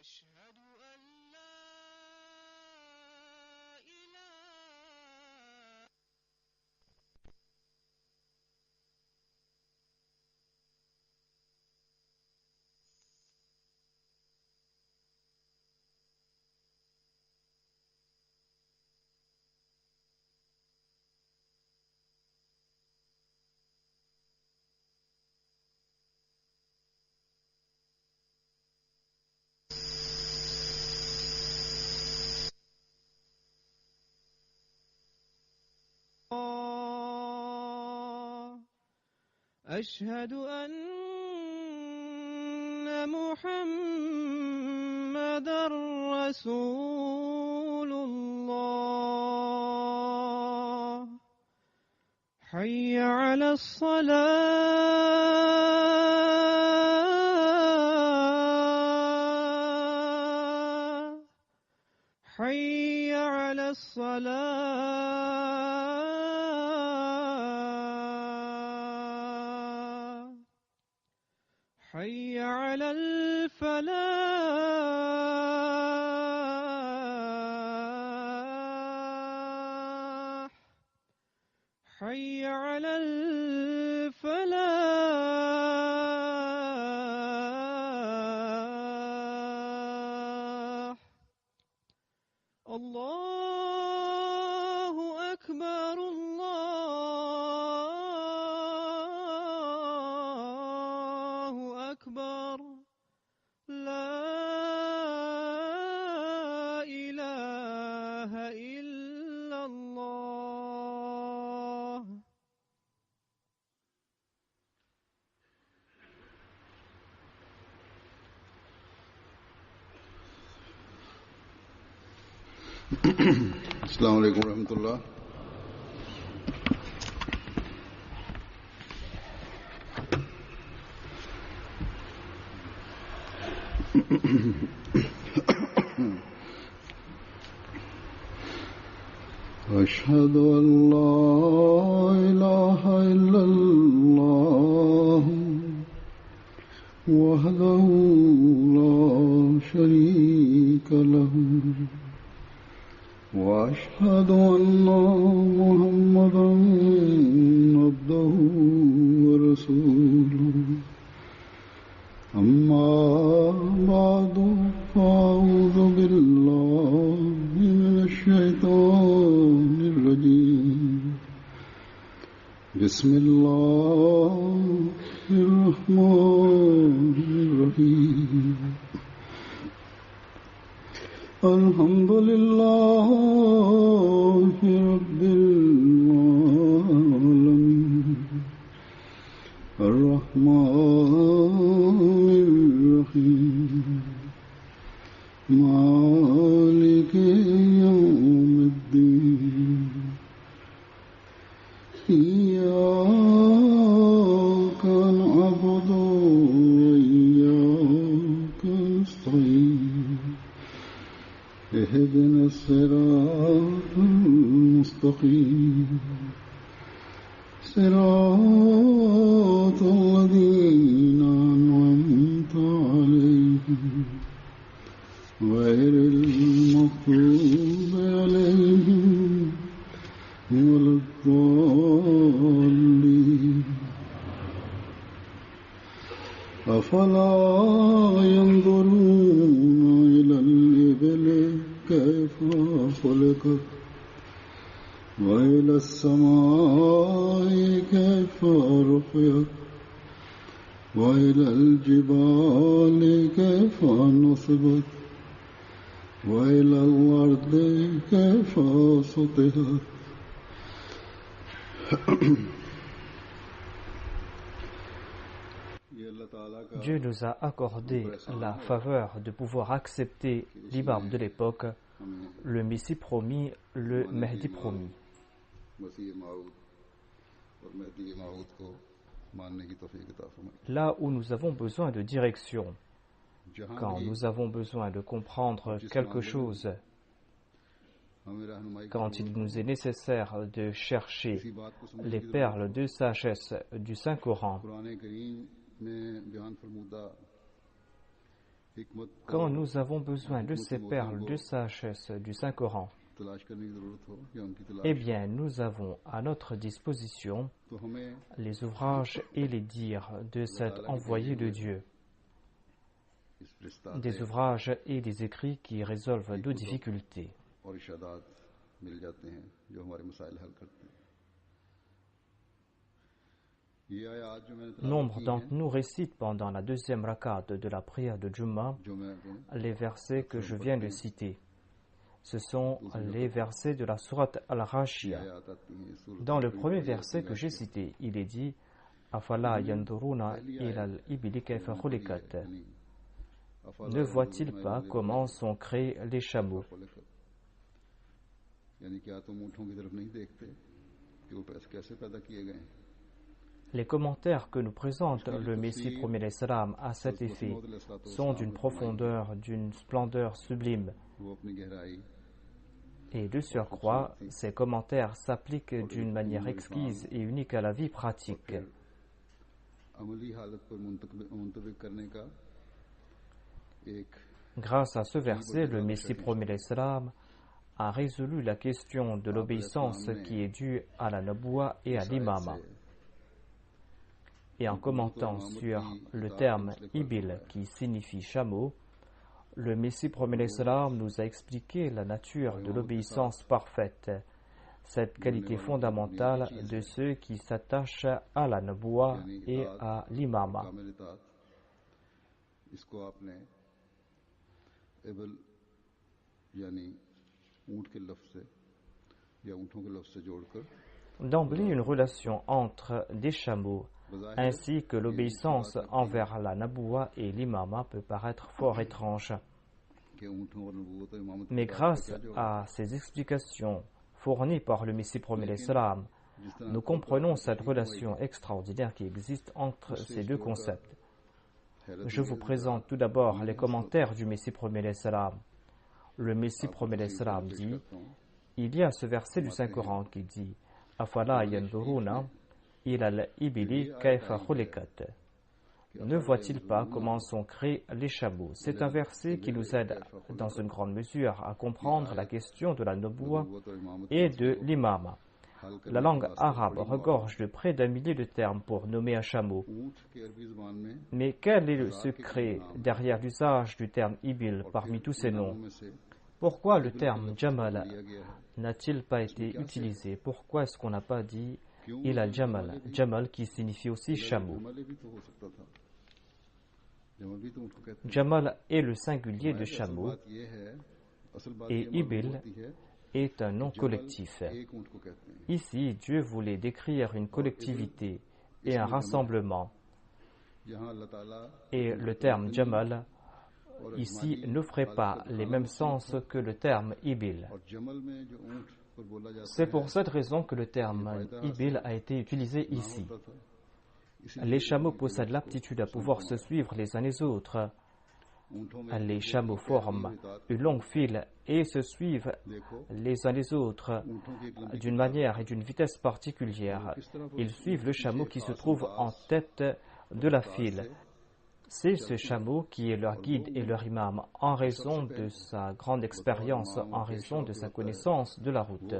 أشهد أن لا إله. أشهد أن محمدًا رسول الله. حي على الصلاة. حي على الصلاة. حي على الفلاح. حي على الفلاح. الله أكبر. الله أكبر. لا إله إلا الله. السلام عليكم ورحمة الله. أشهد أن لا إله إلا الله وحده لا شريك له وأشهد أن محمدًا عبده ورسوله. أما بعد فأعوذ بالله من الشيطان الرجيم. بسم الله الرحمن الرحيم. الحمد لله رب العالمين. الرحمن الرحيم. مالك يوم الدين. إياك نعبد وإياك نستعين. اهدنا الصراط المستقيم. صراط الذين أنعمت عليهم غير المغضوب عليهم ولا الضالين. أفلا ينظرون إلى الإبل كيف خلقت وإلى السماء كيف رفعت وإلى الجبال كيف نصبت وإلى الأرض كيف سطحت. Dieu nous a accordé la faveur de pouvoir accepter l'imam de l'époque le Messie promis, le Mahdi promis. Là où nous avons besoin de direction, quand nous avons besoin de comprendre quelque chose, quand il nous est nécessaire de chercher les perles de sagesse du Saint-Coran, quand nous avons besoin de ces perles de sagesse du Saint-Coran, eh bien, nous avons à notre disposition les ouvrages et les dires de cet envoyé de Dieu, des ouvrages et des écrits qui résolvent nos difficultés. Nombre d'entre nous récitent pendant la deuxième rakat de la prière de Jumma les versets que je viens de citer. Ce sont les versets de la sourate Al-Ghashiyah. Dans le premier verset que j'ai cité, il est dit « Afala yanduruna ilal ibili kayfa khuliqat » Ne voit-il pas comment sont créés les chameaux? Les commentaires que nous présente le Messie premier l'Islam à cet effet sont d'une profondeur, d'une splendeur sublime. Et de surcroît, ces commentaires s'appliquent d'une manière exquise et unique à la vie pratique. Grâce à ce verset, le Messie premier l'Islam a résolu la question de l'obéissance qui est due à la Naboua et à l'imama. Et en commentant sur le terme Ibil qui signifie chameau, le Messie premier l'Islam nous a expliqué la nature de l'obéissance parfaite, cette qualité fondamentale de ceux qui s'attachent à la Naboua et à l'imama. D'emblée, une relation entre des chameaux ainsi que l'obéissance envers la Naboua et l'imama peut paraître fort étrange. Mais grâce à ces explications fournies par le Messie premier l'Islam, nous comprenons cette relation extraordinaire qui existe entre ces deux concepts. Je vous présente tout d'abord les commentaires du Messie premier l'Islam. Le Messie premier l'Islam dit, il y a ce verset du Saint-Coran qui dit « Afala yanzuruna ilal ibili kayfa khuliqat » Ne voit-il pas comment sont créés les chameaux? C'est un verset qui nous aide dans une grande mesure à comprendre la question de la Naboua et de l'imama. La langue arabe regorge de près d'1 millier de termes pour nommer un chameau. Mais quel est le secret derrière l'usage du terme Ibil parmi tous ces noms? Pourquoi le terme Jamal n'a-t-il pas été utilisé? Pourquoi est-ce qu'on n'a pas dit Il al Jamal, Jamal qui signifie aussi chameau? Jamal est le singulier de chameau et Ibil est un nom collectif. Ici, Dieu voulait décrire une collectivité et un rassemblement. Et le terme Jamal ici n'offrait pas les mêmes sens que le terme Ibil. C'est pour cette raison que le terme Ibil a été utilisé ici. Les chameaux possèdent l'aptitude à pouvoir se suivre les uns les autres. Les chameaux forment une longue file et se suivent les uns les autres d'une manière et d'une vitesse particulière. Ils suivent le chameau qui se trouve en tête de la file. C'est ce chameau qui est leur guide et leur imam en raison de sa grande expérience, en raison de sa connaissance de la route.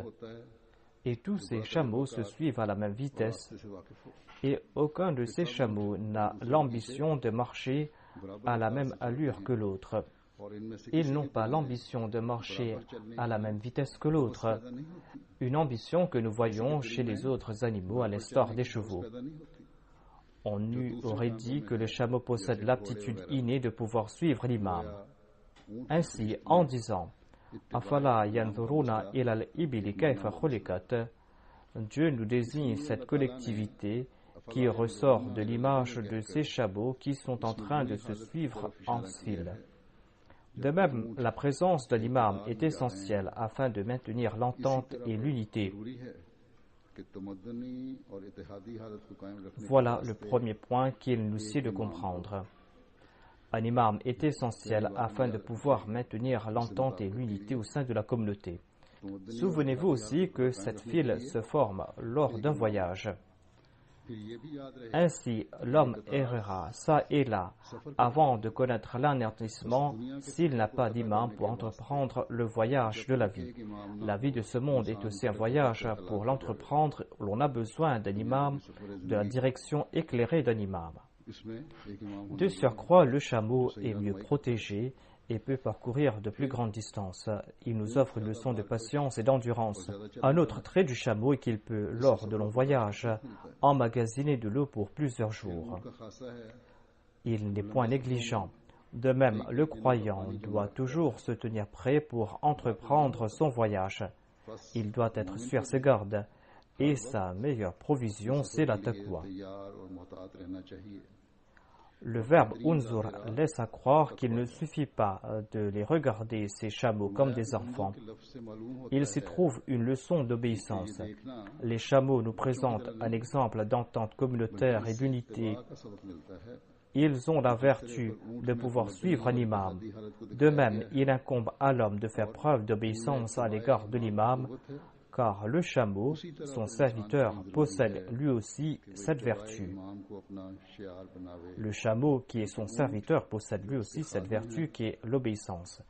Et tous ces chameaux se suivent à la même vitesse et aucun de ces chameaux n'a l'ambition de marcher à la même allure que l'autre. Ils n'ont pas l'ambition de marcher à la même vitesse que l'autre, une ambition que nous voyons chez les autres animaux à l'instar des chevaux. On aurait dit que le chameau possède l'aptitude innée de pouvoir suivre l'imam. Ainsi, en disant « Afala yanzuruna ilal ibili kayfa khuliqat » Dieu nous désigne cette collectivité qui ressort de l'image de ces chameaux qui sont en train de se suivre en file. De même, la présence de l'imam est essentielle afin de maintenir l'entente et l'unité. Voilà le premier point qu'il nous sied de comprendre. Un imam est essentiel afin de pouvoir maintenir l'entente et l'unité au sein de la communauté. Souvenez-vous aussi que cette file se forme lors d'un voyage. Ainsi, l'homme errera ça et là avant de connaître l'anéantissement s'il n'a pas d'imam pour entreprendre le voyage de la vie. La vie de ce monde est aussi un voyage. Pour l'entreprendre, l'on a besoin d'un imam, de la direction éclairée d'un imam. De surcroît, le chameau est mieux protégé et peut parcourir de plus grandes distances. Il nous offre une leçon de patience et d'endurance. Un autre trait du chameau est qu'il peut, lors de longs voyages, emmagasiner de l'eau pour plusieurs jours. Il n'est point négligent. De même, le croyant doit toujours se tenir prêt pour entreprendre son voyage. Il doit être sur ses gardes, et sa meilleure provision, c'est la taqwa. Le verbe unzur laisse à croire qu'il ne suffit pas de les regarder, ces chameaux, comme des enfants. Il s'y trouve une leçon d'obéissance. Les chameaux nous présentent un exemple d'entente communautaire et d'unité. Ils ont la vertu de pouvoir suivre un imam. De même, il incombe à l'homme de faire preuve d'obéissance à l'égard de l'imam, car le chameau, son serviteur, possède lui aussi cette vertu. Le chameau qui est son serviteur possède lui aussi cette vertu qui est l'obéissance.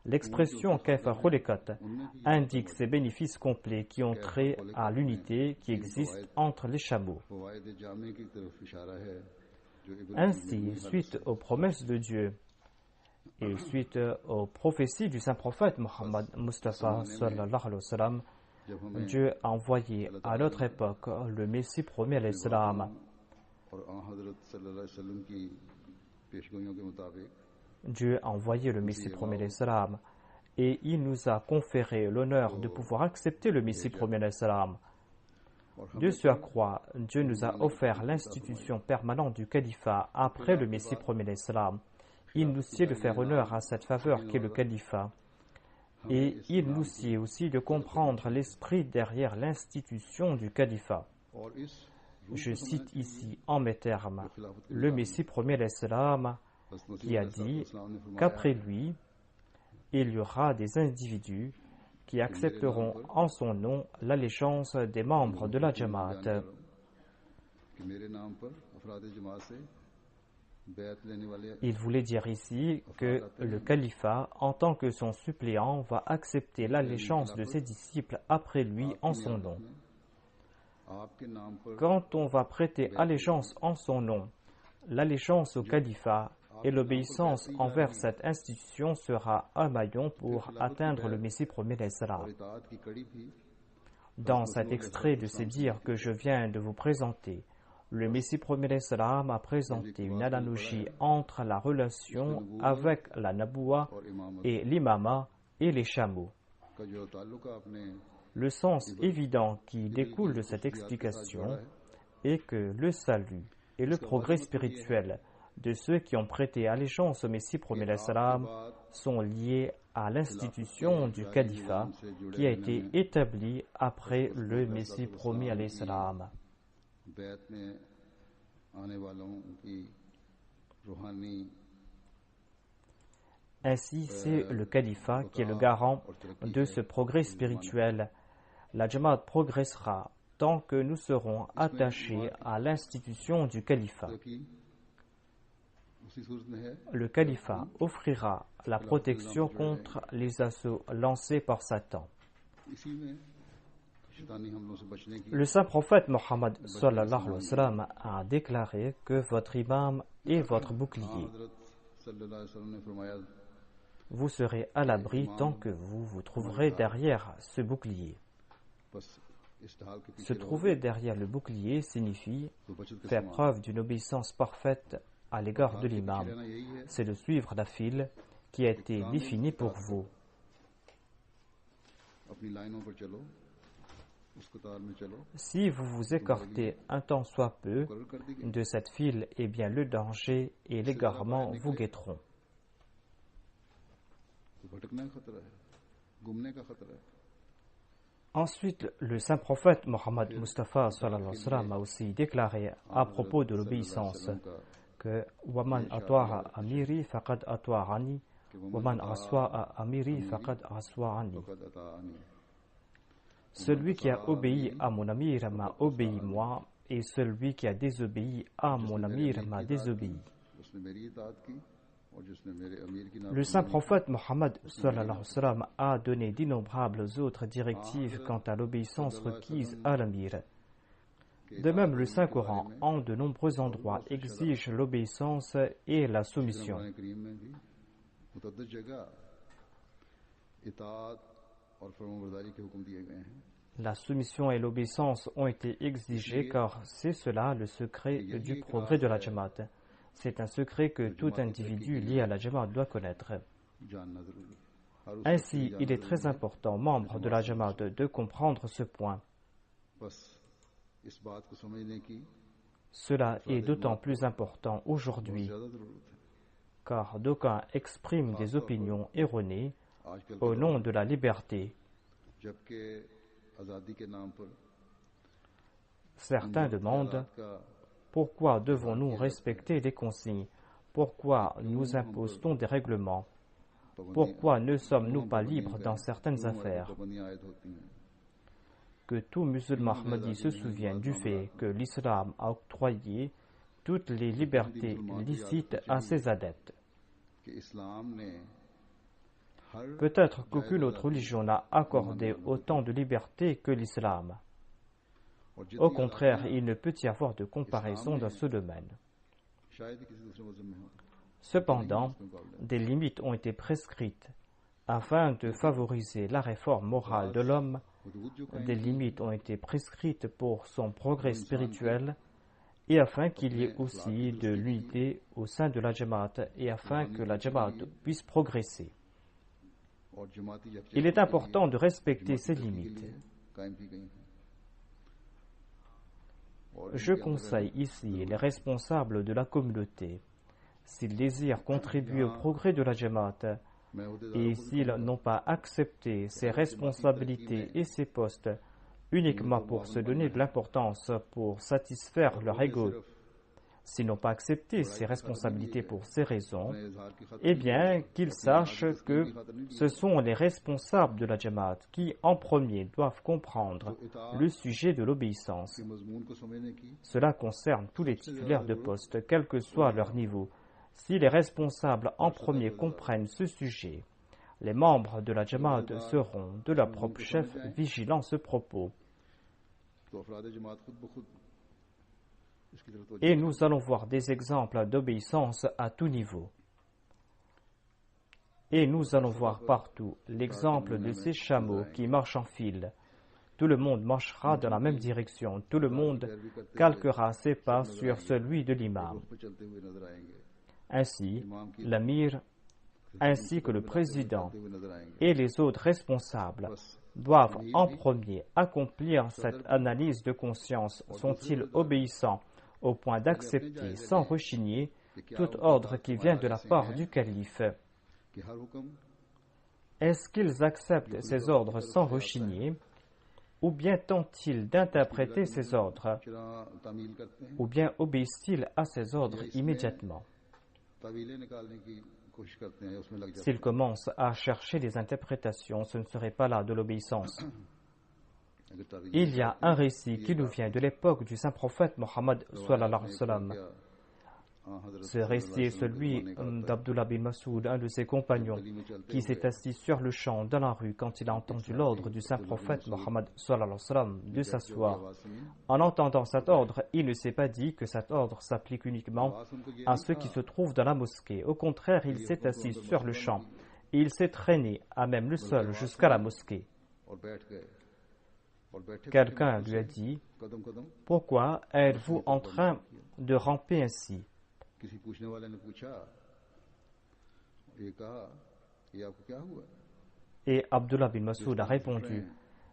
L'expression kaifa khuliqat indique ces bénéfices complets qui ont trait à l'unité qui existe entre les chameaux. Ainsi, suite aux promesses de Dieu et suite aux prophéties du saint prophète Muhammad Mustafa sallallahu alayhi wa sallam, Dieu a envoyé à notre époque le Messie premier à l'Islam. Dieu a envoyé le Messie premier à l'Islam et il nous a conféré l'honneur de pouvoir accepter le Messie premier à l'Islam. De surcroît, Dieu nous a offert l'institution permanente du califat après le Messie premier à l'Islam. Il nous sied de faire honneur à cette faveur qu'est le califat. Et il nous sied aussi de comprendre l'esprit derrière l'institution du califat. Je cite ici en mes termes le Messie premier l'Islam qui a dit qu'après lui, il y aura des individus qui accepteront en son nom l'allégeance des membres de la Jamaat. Il voulait dire ici que le califat, en tant que son suppléant, va accepter l'allégeance de ses disciples après lui en son nom. Quand on va prêter allégeance en son nom, l'allégeance au califat et l'obéissance envers cette institution sera un maillon pour atteindre le Messie premier l'Islam. Dans cet extrait de ces dires que je viens de vous présenter, le Messie premier l'Islam a présenté une analogie entre la relation avec la Naboua et l'imama et les chameaux. Le sens évident qui découle de cette explication est que le salut et le progrès spirituel de ceux qui ont prêté allégeance au Messie premier l'Islam sont liés à l'institution du califat qui a été établie après le Messie premier l'Islam. Ainsi, c'est le califat qui est le garant de ce progrès spirituel. La Jamaat progressera tant que nous serons attachés à l'institution du califat. Le califat offrira la protection contre les assauts lancés par Satan. Le saint prophète Mohammed sallallahu alayhi wa sallam a déclaré que votre imam est votre bouclier. Vous serez à l'abri tant que vous vous trouverez derrière ce bouclier. Se trouver derrière le bouclier signifie faire preuve d'une obéissance parfaite à l'égard de l'imam. C'est de suivre la file qui a été définie pour vous. Si vous vous écartez un tant soit peu de cette file, eh bien le danger et l'égarement vous guetteront. Ensuite, le saint prophète Mohammed Mustafa sallallahu alayhi wa sallam a aussi déclaré à propos de l'obéissance que Waman atwa'a amiri faqad atwa'ani, Waman aswa'a amiri faqad aswa'ani. Celui qui a obéi à mon amir m'a obéi moi, et celui qui a désobéi à mon amir m'a désobéi. Le saint prophète Mohammed sallallahu alayhi wa sallam a donné d'innombrables autres directives quant à l'obéissance requise à l'amir. De même, le Saint-Coran, en de nombreux endroits, exige l'obéissance et la soumission. La soumission et l'obéissance ont été exigées car c'est cela le secret du progrès de la Jamaat. C'est un secret que tout individu lié à la Jamaat doit connaître. Ainsi, il est très important, membre de la Jamaat, de comprendre ce point. Cela est d'autant plus important aujourd'hui, car d'aucuns expriment des opinions erronées au nom de la liberté. Certains demandent pourquoi devons-nous respecter les consignes? Pourquoi nous impose-t-on des règlements? Pourquoi ne sommes-nous pas libres dans certaines affaires? Que tout musulman ahmadi se souvienne du fait que l'islam a octroyé toutes les libertés licites à ses adeptes. Peut-être qu'aucune autre religion n'a accordé autant de liberté que l'islam. Au contraire, il ne peut y avoir de comparaison dans ce domaine. Cependant, des limites ont été prescrites afin de favoriser la réforme morale de l'homme. Des limites ont été prescrites pour son progrès spirituel et afin qu'il y ait aussi de l'unité au sein de la Jamaat et afin que la Jamaat puisse progresser. Il est important de respecter ces limites. Je conseille ici les responsables de la communauté, s'ils désirent contribuer au progrès de la Jamaat et s'ils n'ont pas accepté ces responsabilités et ces postes uniquement pour se donner de l'importance pour satisfaire leur ego, s'ils n'ont pas accepté ces responsabilités pour ces raisons, eh bien qu'ils sachent que ce sont les responsables de la Jamaat qui en premier doivent comprendre le sujet de l'obéissance. Cela concerne tous les titulaires de poste, quel que soit leur niveau. Si les responsables en premier comprennent ce sujet, les membres de la Jamaat seront de leur propre chef vigilants à ce propos. Et nous allons voir des exemples d'obéissance à tout niveau. Et nous allons voir partout l'exemple de ces chameaux qui marchent en file. Tout le monde marchera dans la même direction. Tout le monde calquera ses pas sur celui de l'imam. Ainsi, l'amir, ainsi que le président et les autres responsables doivent en premier accomplir cette analyse de conscience. Sont-ils obéissants au point d'accepter sans rechigner tout ordre qui vient de la part du calife? Est-ce qu'ils acceptent ces ordres sans rechigner, ou bien tentent-ils d'interpréter ces ordres, ou bien obéissent-ils à ces ordres immédiatement? S'ils commencent à chercher des interprétations, ce ne serait pas là de l'obéissance. Il y a un récit qui nous vient de l'époque du saint prophète Mohammed sallallahu alayhi wa sallam. Ce récit est celui d'Abdullah bin Masoud, un de ses compagnons, qui s'est assis sur le champ dans la rue quand il a entendu l'ordre du saint prophète Mohammed sallallahu alayhi wa sallam de s'asseoir. En entendant cet ordre, il ne s'est pas dit que cet ordre s'applique uniquement à ceux qui se trouvent dans la mosquée. Au contraire, il s'est assis sur le champ et il s'est traîné à même le sol jusqu'à la mosquée. Quelqu'un lui a dit: pourquoi êtes-vous en train de ramper ainsi? Et Abdullah bin Masoud a répondu: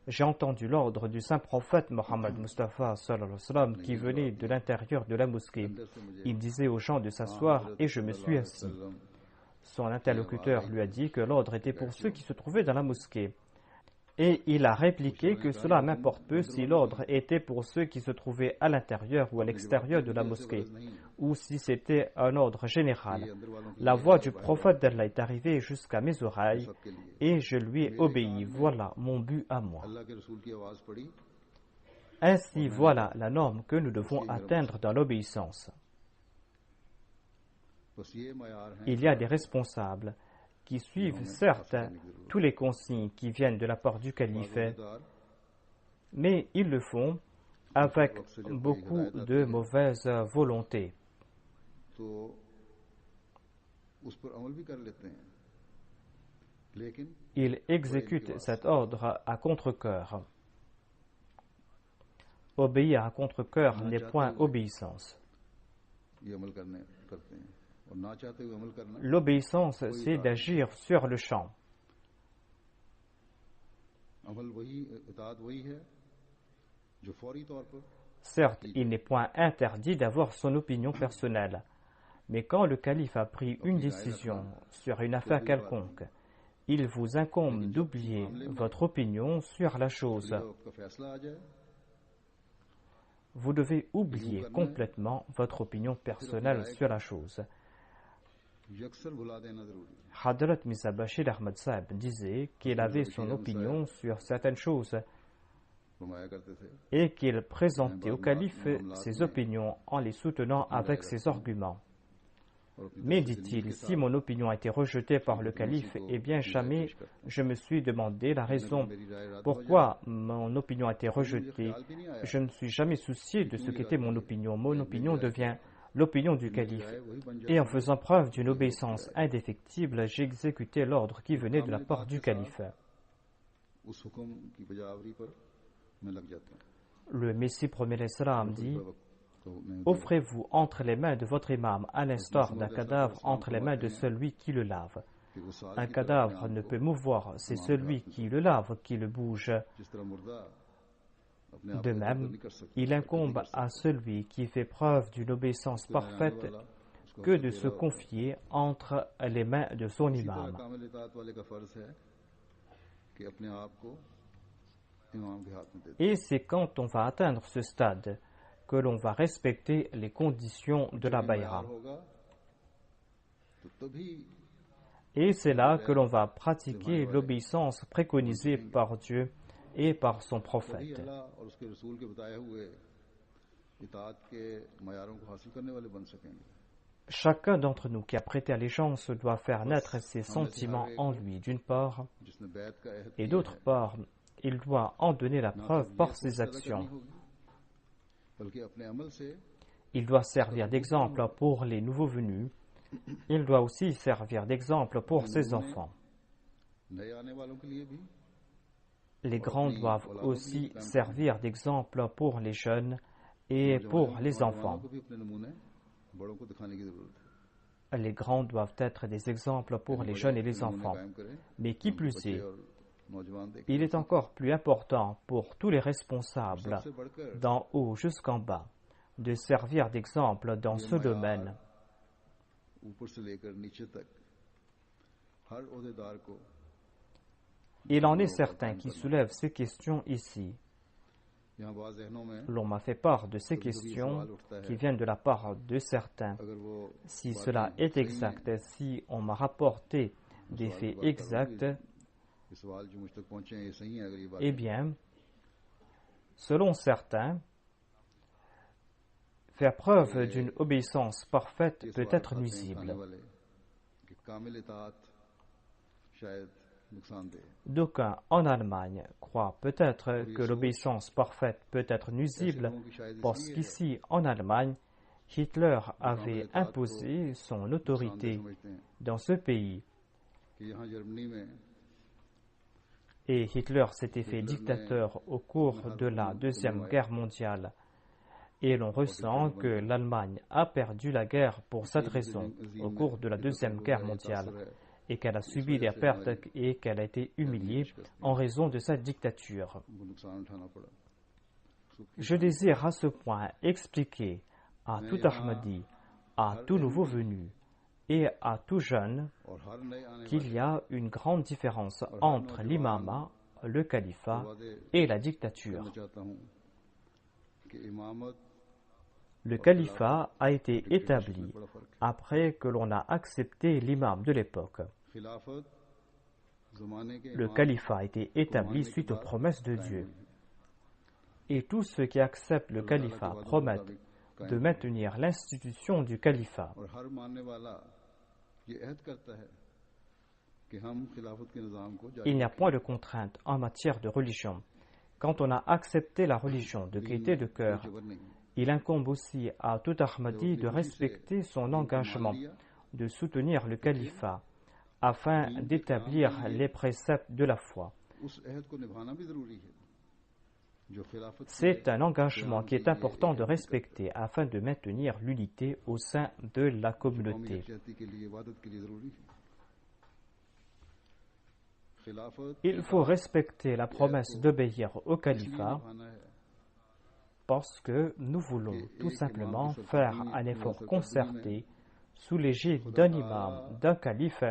j'ai entendu l'ordre du saint prophète Mohammed Mustafa sallallahu alayhi wa sallam qui venait de l'intérieur de la mosquée. Il disait aux gens de s'asseoir et je me suis assis. son interlocuteur lui a dit que l'ordre était pour ceux qui se trouvaient dans la mosquée. Et il a répliqué que cela m'importe peu si l'ordre était pour ceux qui se trouvaient à l'intérieur ou à l'extérieur de la mosquée, ou si c'était un ordre général. La voix du prophète d'Allah est arrivée jusqu'à mes oreilles et je lui ai obéi. Voilà mon but à moi. Ainsi, voilà la norme que nous devons atteindre dans l'obéissance. Il y a des responsables qui suivent certes tous les consignes qui viennent de la part du calife, mais ils le font avec beaucoup de mauvaise volonté. Ils exécutent cet ordre à contre-cœur. Obéir à contre-cœur n'est point obéissance. L'obéissance, c'est d'agir sur le champ. Certes, il n'est point interdit d'avoir son opinion personnelle, mais quand le calife a pris une décision sur une affaire quelconque, il vous incombe d'oublier votre opinion sur la chose. Vous devez oublier complètement votre opinion personnelle sur la chose. Hadrat Mirza Bashir Ahmad Sahib disait qu'il avait son opinion sur certaines choses et qu'il présentait au calife ses opinions en les soutenant avec ses arguments. Mais, dit-il, si mon opinion a été rejetée par le calife, eh bien jamais je me suis demandé la raison pourquoi mon opinion a été rejetée. Je ne me suis jamais soucié de ce qu'était mon opinion. Mon opinion devient l'opinion du calife. Et en faisant preuve d'une obéissance indéfectible, j'ai exécuté l'ordre qui venait de la part du calife. Le Messie premier l'Islam dit: offrez-vous entre les mains de votre imam à l'instar d'un cadavre entre les mains de celui qui le lave. Un cadavre ne peut mouvoir, c'est celui qui le lave qui le bouge. De même, il incombe à celui qui fait preuve d'une obéissance parfaite que de se confier entre les mains de son imam. Et c'est quand on va atteindre ce stade que l'on va respecter les conditions de la bayra. Et c'est là que l'on va pratiquer l'obéissance préconisée par Dieu et par son prophète. Chacun d'entre nous qui a prêté allégeance doit faire naître ses sentiments en lui, d'une part, et d'autre part, il doit en donner la preuve par ses actions. Il doit servir d'exemple pour les nouveaux venus. Il doit aussi servir d'exemple pour ses enfants. Les grands doivent aussi servir d'exemple pour les jeunes et pour les enfants. Les grands doivent être des exemples pour les jeunes et les enfants. Mais qui plus est, il est encore plus important pour tous les responsables, d'en haut jusqu'en bas, de servir d'exemple dans ce domaine. Il en est certains qui soulèvent ces questions ici. L'on m'a fait part de ces questions qui viennent de la part de certains. Si cela est exact, si on m'a rapporté des faits exacts, eh bien, selon certains, faire preuve d'une obéissance parfaite peut être nuisible. D'aucuns en Allemagne croient peut-être que l'obéissance parfaite peut être nuisible parce qu'ici en Allemagne, Hitler avait imposé son autorité dans ce pays. Et Hitler s'était fait dictateur au cours de la Deuxième Guerre mondiale. Et l'on ressent que l'Allemagne a perdu la guerre pour cette raison au cours de la Deuxième Guerre mondiale et qu'elle a subi des pertes et qu'elle a été humiliée en raison de sa dictature. Je désire à ce point expliquer à tout Ahmadi, à tout nouveau venu, et à tout jeune qu'il y a une grande différence entre l'imama, le califat et la dictature. Le califat a été établi après que l'on a accepté l'imam de l'époque. Le califat a été établi suite aux promesses de Dieu. Et tous ceux qui acceptent le califat promettent de maintenir l'institution du califat. Il n'y a point de contrainte en matière de religion. Quand on a accepté la religion de gaieté de cœur, il incombe aussi à tout Ahmadi de respecter son engagement, de soutenir le califat, afin d'établir les préceptes de la foi. C'est un engagement qui est important de respecter afin de maintenir l'unité au sein de la communauté. Il faut respecter la promesse d'obéir au califat parce que nous voulons tout simplement faire un effort concerté sous l'égide d'un imam, d'un calife,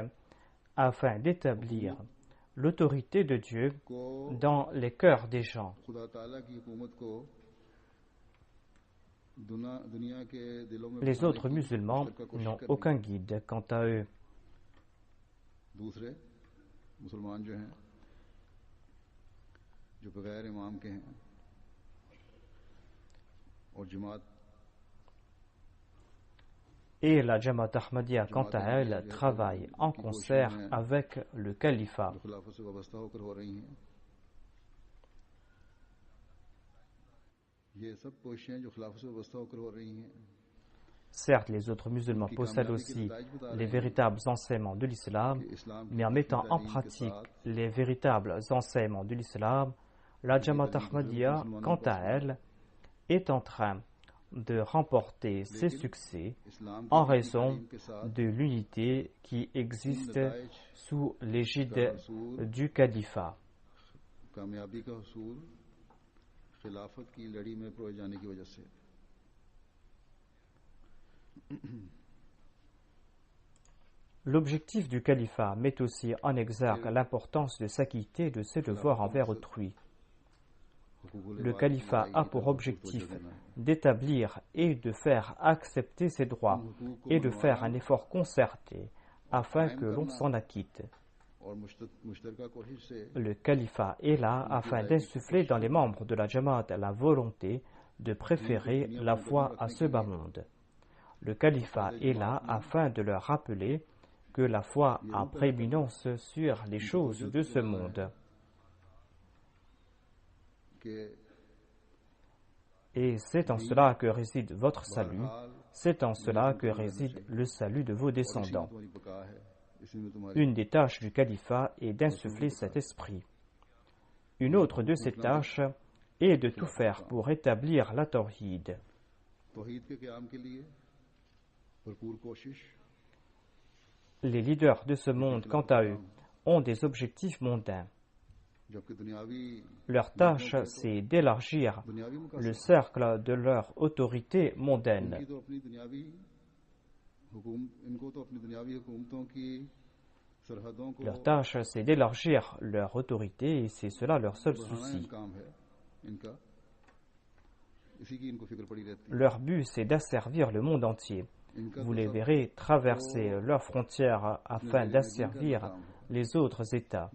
afin d'établir l'autorité de Dieu dans les cœurs des gens. Les autres musulmans n'ont aucun guide quant à eux. Et la Jamaat Ahmadiyya, quant à elle, travaille en concert avec le califat. Certes, les autres musulmans possèdent aussi les véritables enseignements de l'islam, mais en mettant en pratique les véritables enseignements de l'islam, la Jamaat Ahmadiyya, quant à elle, est en train de remporter ses succès en raison de l'unité qui existe sous l'égide du califat. L'objectif du califat met aussi en exergue l'importance de s'acquitter de ses devoirs envers autrui. Le califat a pour objectif d'établir et de faire accepter ses droits et de faire un effort concerté afin que l'on s'en acquitte. Le califat est là afin d'insuffler dans les membres de la Jamaat la volonté de préférer la foi à ce bas monde. Le califat est là afin de leur rappeler que la foi a prééminence sur les choses de ce monde. Et c'est en cela que réside votre salut, c'est en cela que réside le salut de vos descendants. Une des tâches du califat est d'insuffler cet esprit. Une autre de ces tâches est de tout faire pour établir la tawhid. Les leaders de ce monde, quant à eux, ont des objectifs mondains. Leur tâche, c'est d'élargir le cercle de leur autorité mondaine. Leur tâche, c'est d'élargir leur autorité et c'est cela leur seul souci. Leur but, c'est d'asservir le monde entier. Vous les verrez traverser leurs frontières afin d'asservir les autres États.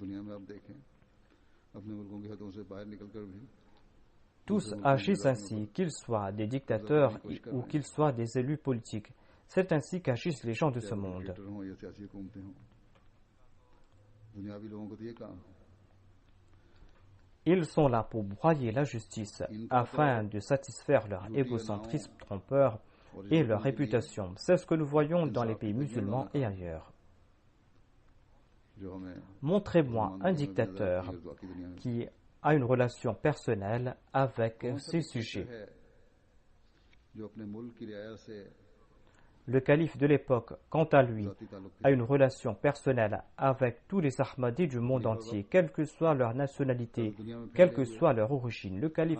Tous agissent ainsi, qu'ils soient des dictateurs ou qu'ils soient des élus politiques. C'est ainsi qu'agissent les gens de ce monde. Ils sont là pour broyer la justice afin de satisfaire leur égocentrisme trompeur et leur réputation. C'est ce que nous voyons dans les pays musulmans et ailleurs. Montrez-moi un dictateur qui a une relation personnelle avec ses sujets. Le calife de l'époque, quant à lui, a une relation personnelle avec tous les Ahmadis du monde entier, quelle que soit leur nationalité, quelle que soit leur origine. Le calife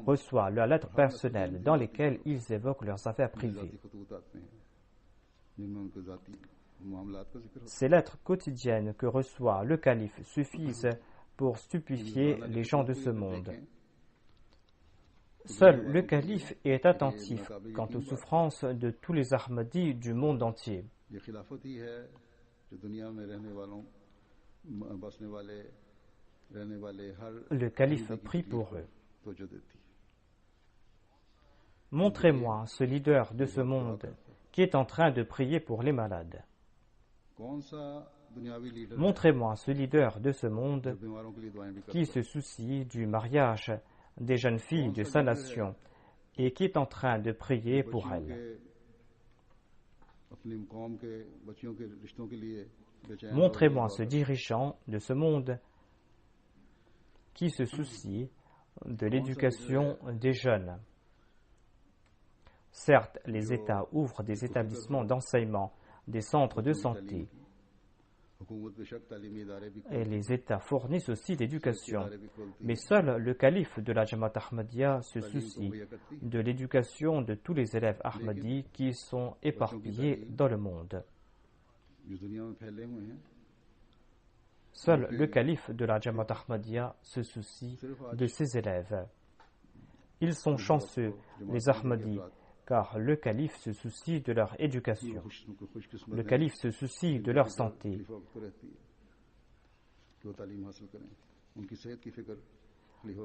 reçoit leurs lettres personnelles dans lesquelles ils évoquent leurs affaires privées. Ces lettres quotidiennes que reçoit le calife suffisent pour stupéfier les gens de ce monde. Seul le calife est attentif quant aux souffrances de tous les Ahmadis du monde entier. Le calife prie pour eux. Montrez-moi ce leader de ce monde qui est en train de prier pour les malades. Montrez-moi ce leader de ce monde qui se soucie du mariage des jeunes filles de sa nation et qui est en train de prier pour elles. Montrez-moi ce dirigeant de ce monde qui se soucie de l'éducation des jeunes. Certes, les États ouvrent des établissements d'enseignement, des centres de santé, et les États fournissent aussi l'éducation. Mais seul le calife de la Jamaat Ahmadiyya se soucie de l'éducation de tous les élèves Ahmadis qui sont éparpillés dans le monde. Seul le calife de la Jamaat Ahmadiyya se soucie de ses élèves. Ils sont chanceux, les Ahmadis, car le calife se soucie de leur éducation. Le calife se soucie de leur santé.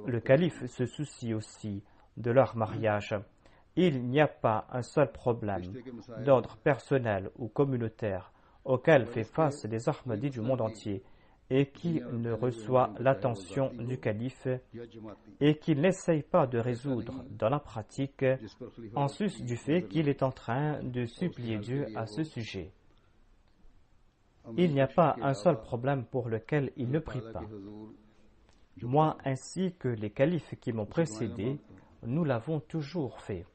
Le calife se soucie aussi de leur mariage. Il n'y a pas un seul problème d'ordre personnel ou communautaire auquel fait face les Ahmadis du monde entier et qui ne reçoit l'attention du calife et qu'il n'essaye pas de résoudre dans la pratique en sus du fait qu'il est en train de supplier Dieu à ce sujet. Il n'y a pas un seul problème pour lequel il ne prie pas. Moi ainsi que les califes qui m'ont précédé, nous l'avons toujours fait.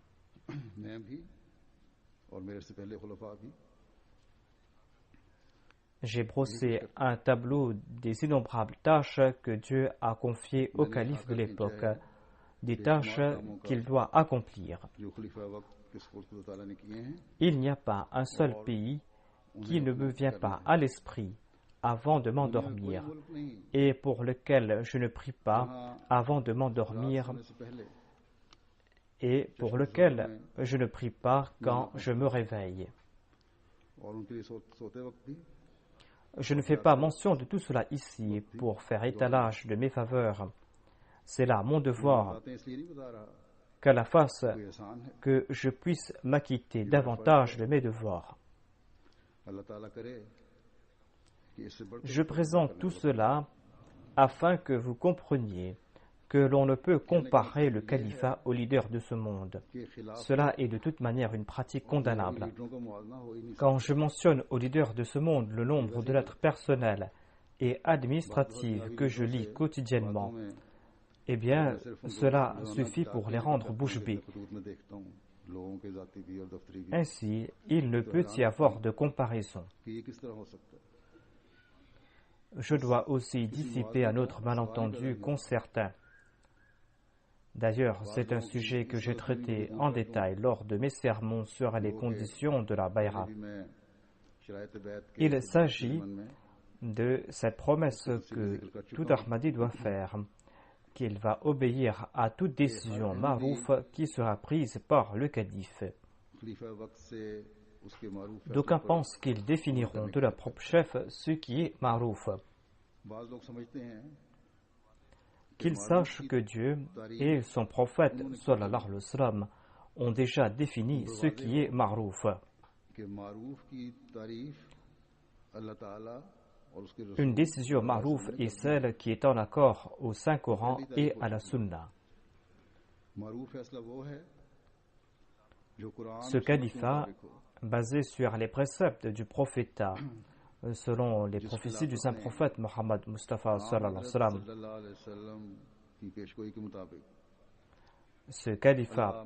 J'ai brossé un tableau des innombrables tâches que Dieu a confiées au calife de l'époque, des tâches qu'il doit accomplir. Il n'y a pas un seul pays qui ne me vient pas à l'esprit avant de m'endormir et pour lequel je ne prie pas avant de m'endormir et pour lequel je ne prie pas quand je me réveille. Je ne fais pas mention de tout cela ici pour faire étalage de mes faveurs. C'est là mon devoir, qu'Allah fasse que je puisse m'acquitter davantage de mes devoirs. Je présente tout cela afin que vous compreniez que l'on ne peut comparer le califat au leader de ce monde. Cela est de toute manière une pratique condamnable. Quand je mentionne au leader de ce monde le nombre de lettres personnelles et administratives que je lis quotidiennement, eh bien, cela suffit pour les rendre bouche bée. Ainsi, il ne peut y avoir de comparaison. Je dois aussi dissiper un autre malentendu concertain. D'ailleurs, c'est un sujet que j'ai traité en détail lors de mes sermons sur les conditions de la Bayra. Il s'agit de cette promesse que tout Ahmadi doit faire, qu'il va obéir à toute décision marouf qui sera prise par le calife. D'aucuns pensent qu'ils définiront de leur propre chef ce qui est marouf. Qu'ils sachent que Dieu et son prophète sallallahu alayhi wa sallam ont déjà défini ce qui est marouf. Une décision marouf est celle qui est en accord au Saint-Coran et à la Sunna. Ce califat, basé sur les préceptes du prophète, selon les prophéties du Saint-Prophète Mohammed Mustafa sallallahu alayhi wa sallam, ce califat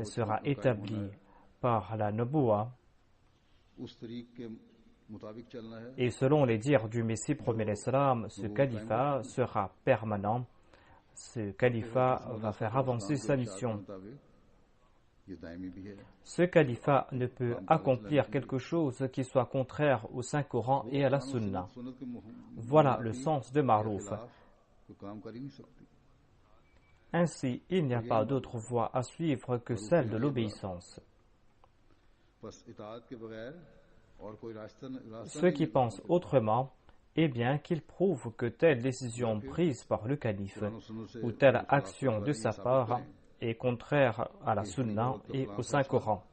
sera établi par la Nubuwa et selon les dires du Messie premier l'Islam, ce califat sera permanent. Ce califat va faire avancer sa mission. Ce califat ne peut accomplir quelque chose qui soit contraire au Saint-Coran et à la Sunna. Voilà le sens de Ma'rouf. Ainsi, il n'y a pas d'autre voie à suivre que celle de l'obéissance. Ceux qui pensent autrement, eh bien qu'ils prouvent que telle décision prise par le calife ou telle action de sa part est contraire à la Sunna et au Saint-Coran.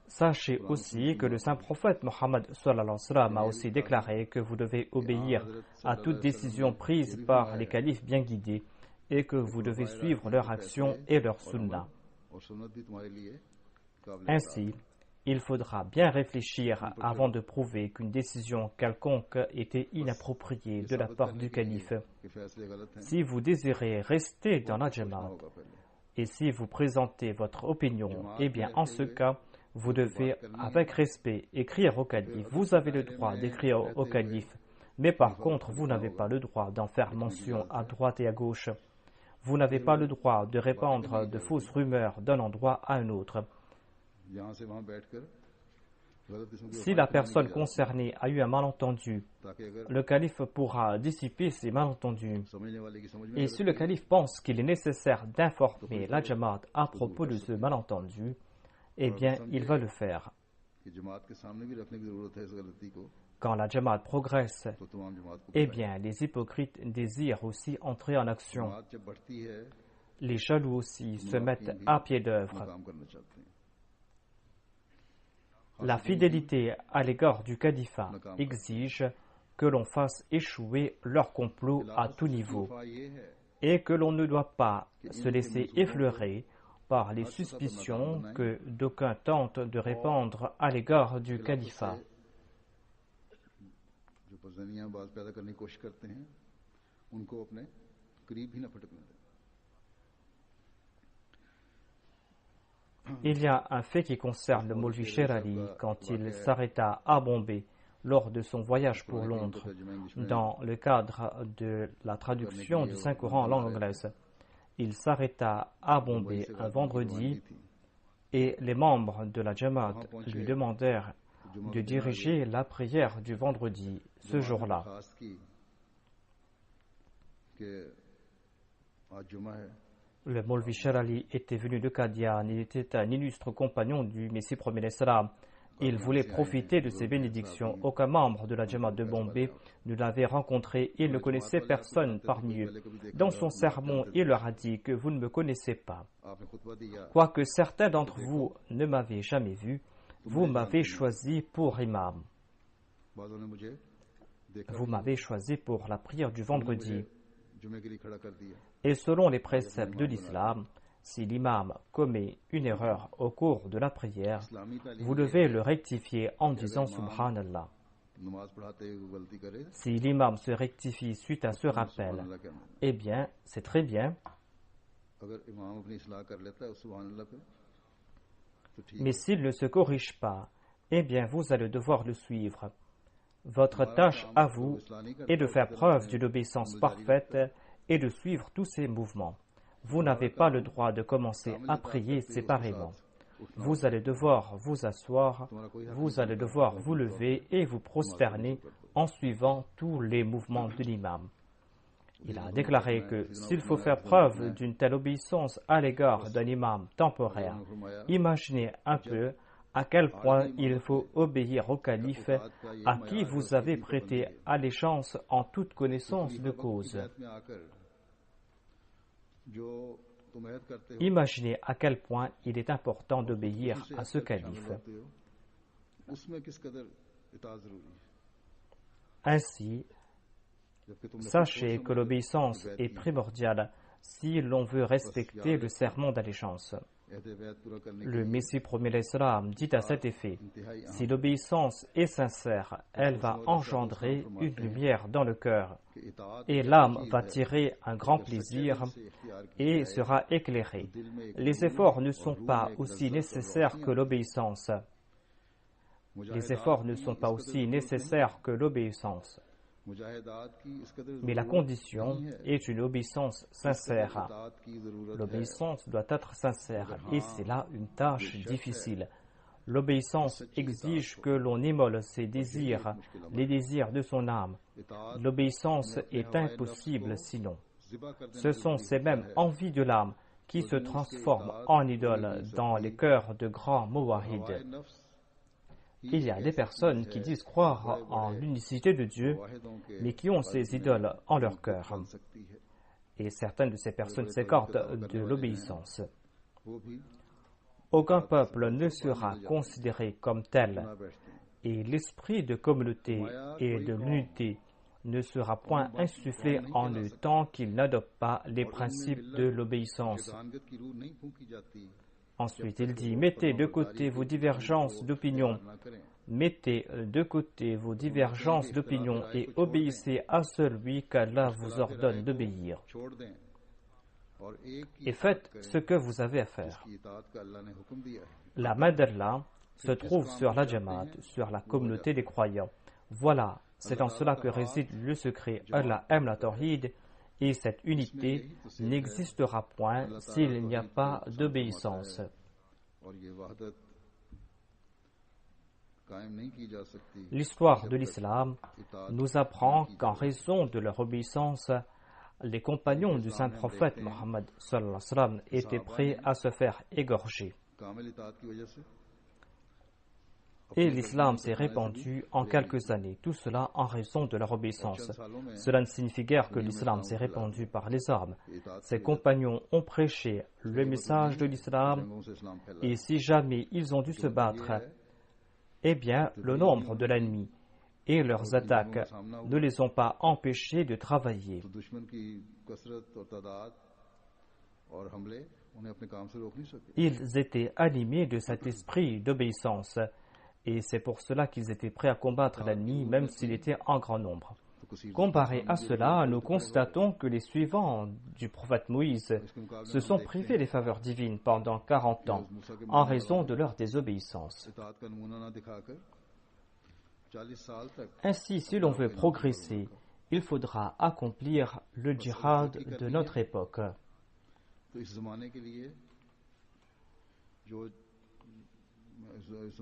Sachez aussi que le saint prophète Mohammed a aussi déclaré que vous devez obéir à toute décision prise par les califes bien guidés et que vous devez suivre leur action et leur sunna. Ainsi, il faudra bien réfléchir avant de prouver qu'une décision quelconque était inappropriée de la part du calife. Si vous désirez rester dans la Jamaat et si vous présentez votre opinion, eh bien en ce cas, vous devez avec respect écrire au calife. Vous avez le droit d'écrire au calife, mais par contre, vous n'avez pas le droit d'en faire mention à droite et à gauche. Vous n'avez pas le droit de répandre de fausses rumeurs d'un endroit à un autre. Si la personne concernée a eu un malentendu, le calife pourra dissiper ces malentendus. Et si le calife pense qu'il est nécessaire d'informer la Jamaat à propos de ce malentendu, eh bien, il va le faire. Quand la Jamaat progresse, eh bien, les hypocrites désirent aussi entrer en action. Les jaloux aussi se mettent à pied d'œuvre. La fidélité à l'égard du califat exige que l'on fasse échouer leur complot à tout niveau et que l'on ne doit pas se laisser effleurer par les suspicions que d'aucuns tentent de répandre à l'égard du califat. Il y a un fait qui concerne le Maulvi Sher Ali quand il s'arrêta à Bombay lors de son voyage pour Londres dans le cadre de la traduction du Saint-Coran en langue anglaise. Il s'arrêta à Bombay un vendredi et les membres de la Jamaat lui demandèrent de diriger la prière du vendredi ce jour-là. Le Maulvi Sher Ali était venu de Qadian, il était un illustre compagnon du Messie premier l'Islam. Il voulait profiter de ses bénédictions. Aucun membre de la Jamaat de Bombay ne l'avait rencontré. Il ne connaissait personne parmi eux. Dans son sermon, il leur a dit que vous ne me connaissez pas. Quoique certains d'entre vous ne m'avaient jamais vu, vous m'avez choisi pour imam. Vous m'avez choisi pour la prière du vendredi. Et selon les préceptes de l'islam, si l'imam commet une erreur au cours de la prière, vous devez le rectifier en disant Subhanallah. Si l'imam se rectifie suite à ce rappel, eh bien, c'est très bien. Mais s'il ne se corrige pas, eh bien, vous allez devoir le suivre. Votre tâche à vous est de faire preuve d'une obéissance parfaite et de suivre tous ces mouvements. Vous n'avez pas le droit de commencer à prier séparément. Vous allez devoir vous asseoir, vous allez devoir vous lever et vous prosterner en suivant tous les mouvements de l'imam. Il a déclaré que s'il faut faire preuve d'une telle obéissance à l'égard d'un imam temporaire, imaginez un peu à quel point il faut obéir au calife à qui vous avez prêté allégeance en toute connaissance de cause. Imaginez à quel point il est important d'obéir à ce calife. Ainsi, sachez que l'obéissance est primordiale si l'on veut respecter le serment d'allégeance. Le Messie premier l'Islam dit à cet effet, si l'obéissance est sincère, elle va engendrer une lumière dans le cœur et l'âme va tirer un grand plaisir et sera éclairée. Les efforts ne sont pas aussi nécessaires que l'obéissance. Les efforts ne sont pas aussi nécessaires que l'obéissance. Mais la condition est une obéissance sincère. L'obéissance doit être sincère et c'est là une tâche difficile. L'obéissance exige que l'on immole ses désirs, les désirs de son âme. L'obéissance est impossible sinon. Ce sont ces mêmes envies de l'âme qui se transforment en idoles dans les cœurs de grands muwahhids. Il y a des personnes qui disent croire en l'unicité de Dieu, mais qui ont ces idoles en leur cœur. Et certaines de ces personnes s'écartent de l'obéissance. Aucun peuple ne sera considéré comme tel, et l'esprit de communauté et de l'unité ne sera point insufflé en eux tant qu'ils n'adoptent pas les principes de l'obéissance. Ensuite, il dit, mettez de côté vos divergences d'opinion. Mettez de côté vos divergences d'opinion et obéissez à celui qu'Allah vous ordonne d'obéir. Et faites ce que vous avez à faire. La main d'Allah se trouve sur la Jamaat, sur la communauté des croyants. Voilà, c'est en cela que réside le secret. Allah aime la Tawhid et cette unité n'existera point s'il n'y a pas d'obéissance. L'histoire de l'islam nous apprend qu'en raison de leur obéissance, les compagnons du saint prophète Mohammed sallallahu alayhi wa sallam étaient prêts à se faire égorger. Et l'islam s'est répandu en quelques années, tout cela en raison de leur obéissance. Cela ne signifie guère que l'islam s'est répandu par les armes. Ces compagnons ont prêché le message de l'islam et si jamais ils ont dû se battre, eh bien, le nombre de l'ennemi et leurs attaques ne les ont pas empêchés de travailler. Ils étaient animés de cet esprit d'obéissance et c'est pour cela qu'ils étaient prêts à combattre l'ennemi même s'il était en grand nombre. Comparé à cela, nous constatons que les suivants du prophète Moïse se sont privés des faveurs divines pendant 40 ans en raison de leur désobéissance. Ainsi, si l'on veut progresser, il faudra accomplir le djihad de notre époque.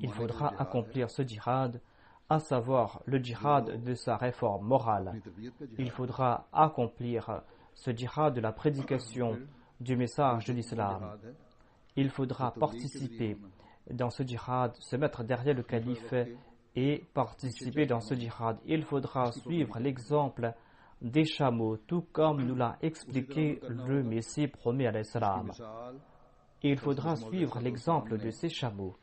Il faudra accomplir ce djihad, à savoir le djihad de sa réforme morale. Il faudra accomplir ce djihad de la prédication du message de l'islam. Il faudra participer dans ce djihad, se mettre derrière le calife et participer dans ce djihad. Il faudra suivre l'exemple des chameaux, tout comme nous l'a expliqué le Messie promis alayhi salam. Il faudra suivre l'exemple de ces chameaux.